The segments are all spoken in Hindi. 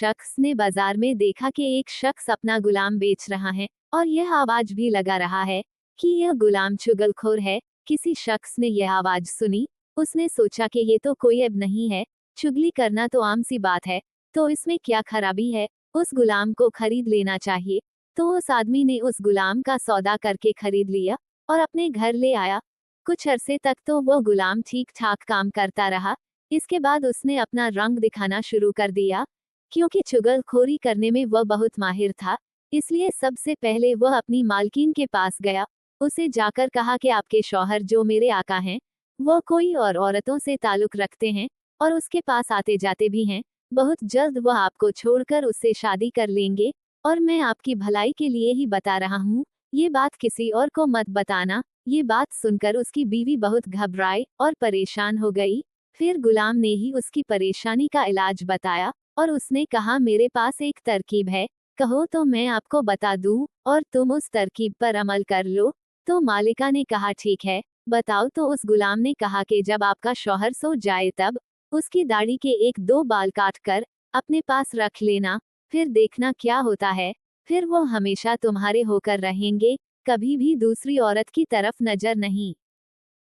शख्स ने बाजार में देखा कि एक शख्स अपना गुलाम बेच रहा है और यह आवाज भी लगा रहा है कि यह गुलाम चुगलखोर है। किसी शख्स ने यह आवाज सुनी। उसने सोचा कि ये तो कोई ऐब नहीं है, चुगली करना तो आम सी बात है, तो इसमें क्या खराबी है, उस गुलाम को खरीद लेना चाहिए। तो उस आदमी ने उस गुलाम का सौदा करके खरीद लिया और अपने घर ले आया। कुछ अरसे तक तो वो गुलाम ठीक ठाक काम करता रहा। इसके बाद उसने अपना रंग दिखाना शुरू कर दिया। क्योंकि चुगलखोरी करने में वह बहुत माहिर था, इसलिए सबसे पहले वह अपनी मालकिन के पास गया। उसे जाकर कहा कि आपके शौहर जो मेरे आका हैं, वह कोई और औरतों से ताल्लुक रखते हैं और उसके पास आते जाते भी हैं। बहुत जल्द वह आपको छोड़कर उससे शादी कर लेंगे और मैं आपकी भलाई के लिए ही बता रहा हूँ, ये बात किसी और को मत बताना। ये बात सुनकर उसकी बीवी बहुत घबराई और परेशान हो गई। फिर गुलाम ने ही उसकी परेशानी का इलाज बताया और उसने कहा, मेरे पास एक तरकीब है, कहो तो मैं आपको बता दूं और तुम उस तरकीब पर अमल कर लो। तो मालिका ने कहा, ठीक है, बताओ। तो उस गुलाम ने कहा कि जब आपका शौहर सो जाए तब उसकी दाढ़ी के 1-2 बाल काट कर अपने पास रख लेना, फिर देखना क्या होता है। फिर वो हमेशा तुम्हारे होकर रहेंगे, कभी भी दूसरी औरत की तरफ नजर नहीं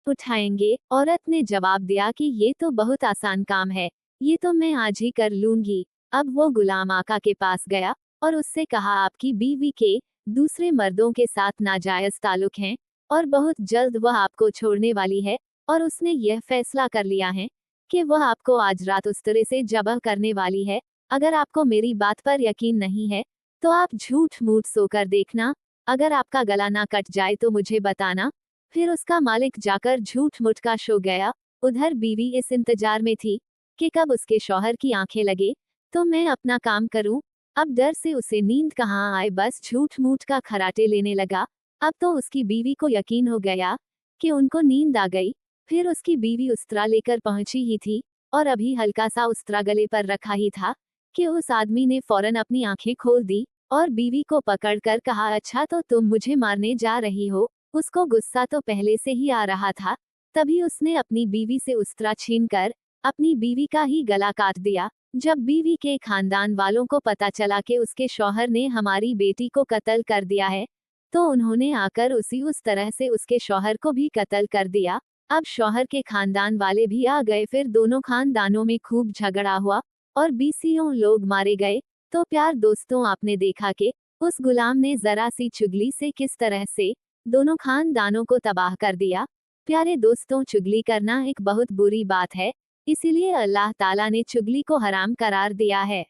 उठाएंगे। औरत ने जवाब दिया कि ये तो बहुत आसान काम है, ये तो मैं आज ही कर लूंगी। अब वो गुलाम आका के पास गया और उससे कहा, आपकी बीवी के दूसरे मर्दों के साथ नाजायज ताल्लुक हैं और बहुत जल्द वह आपको छोड़ने वाली है और उसने यह फैसला कर लिया है कि वह आपको आज रात उस तरह से जबह करने वाली है। अगर आपको मेरी बात पर यकीन नहीं है तो आप झूठ मूठ सोकर देखना, अगर आपका गला ना कट जाए तो मुझे बताना। फिर उसका मालिक जाकर झूठ मूठ का सो गया। उधर बीवी इस इंतजार में थी कि कब उसके शौहर की आंखें लगे तो मैं अपना काम करूं। अब डर से उसे नींद कहाँ आए, बस झूठ मूठ का खराटे लेने लगा। अब तो उसकी बीवी को यकीन हो गया कि उनको नींद आ गई। फिर उसकी बीवी उस्तरा लेकर पहुंची ही थी और अभी हल्का सा उस्तरा गले पर रखा ही था कि उस आदमी ने फौरन अपनी आंखें खोल दी और बीवी को पकड़कर कहा, अच्छा तो तुम मुझे मारने जा रही हो। उसको गुस्सा तो पहले से ही आ रहा था। तभी उसने अपनी बीवी से उस्तरा छीनकर अपनी बीवी का ही गला काट दिया। जब बीवी के खानदान वालों को पता चला कि उसके शौहर ने हमारी बेटी को कत्ल कर दिया है, तो उन्होंने आकर उस तरह से उसके शौहर को भी कत्ल कर दिया। अब शौहर के खानदान वाले भी आ गए। फिर दोनों खानदानों में खूब झगड़ा हुआ और 20 लोग मारे गए। तो प्यार दोस्तों, आपने देखा कि उस गुलाम ने जरा सी चुगली से किस तरह से दोनों खानदानों को तबाह कर दिया। प्यारे दोस्तों, चुगली करना एक बहुत बुरी बात है, इसीलिए अल्लाह ताला ने चुगली को हराम करार दिया है।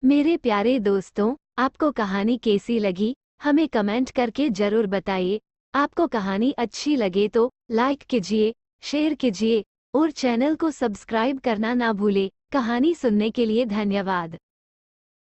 मेरे प्यारे दोस्तों, आपको कहानी कैसी लगी हमें कमेंट करके जरूर बताइए। आपको कहानी अच्छी लगे तो लाइक कीजिए, शेयर कीजिए और चैनल को सब्सक्राइब करना ना भूले। कहानी सुनने के लिए धन्यवाद।